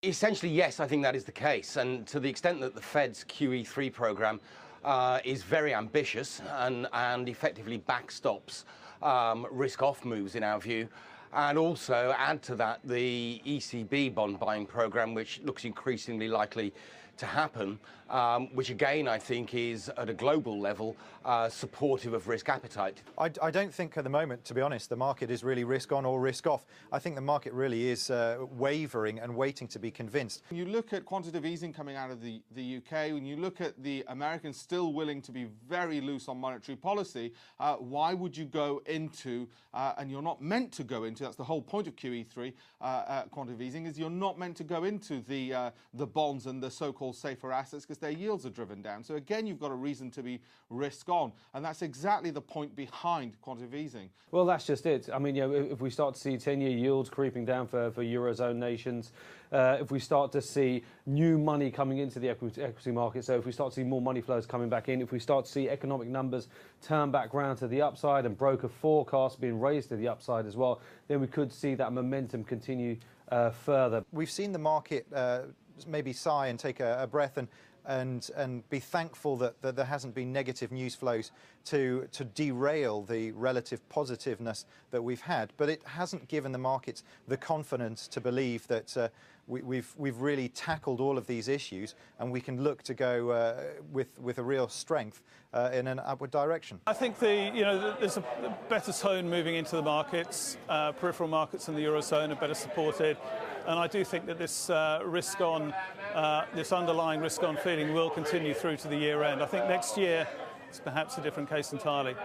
Essentially, yes, I think that is the case. And to the extent that the Fed's QE3 program is very ambitious and effectively backstops risk-off moves in our view, and also add to that the ECB bond buying program, which looks increasingly likely to happen, which again I think is at a global level supportive of risk appetite. I don't think at the moment, to be honest, the market is really risk on or risk off. I think the market really is wavering and waiting to be convinced. When you look at quantitative easing coming out of the UK, when you look at the Americans still willing to be very loose on monetary policy, why would you go into, and you're not meant to go into, that's the whole point of QE3, quantitative easing, is you're not meant to go into the bonds and the so-called safer assets because their yields are driven down. So again, you've got a reason to be risk on, and that's exactly the point behind quantitative easing. Well, that's just it. I mean, if we start to see 10-year yields creeping down for Eurozone nations, if we start to see new money coming into the equity market, so if we start to see more money flows coming back in, if we start to see economic numbers turn back round to the upside and broker forecasts being raised to the upside as well, then we could see that momentum continue further. We've seen the market maybe sigh and take a breath and be thankful that there hasn't been negative news flows to derail the relative positiveness that we've had. But it hasn't given the markets the confidence to believe that we've really tackled all of these issues and we can look to go with a real strength in an upward direction. I think there's a better tone moving into the markets. Peripheral markets in the Eurozone are better supported. And I do think that this this underlying risk-on feeling will continue through to the year end. I think next year is perhaps a different case entirely.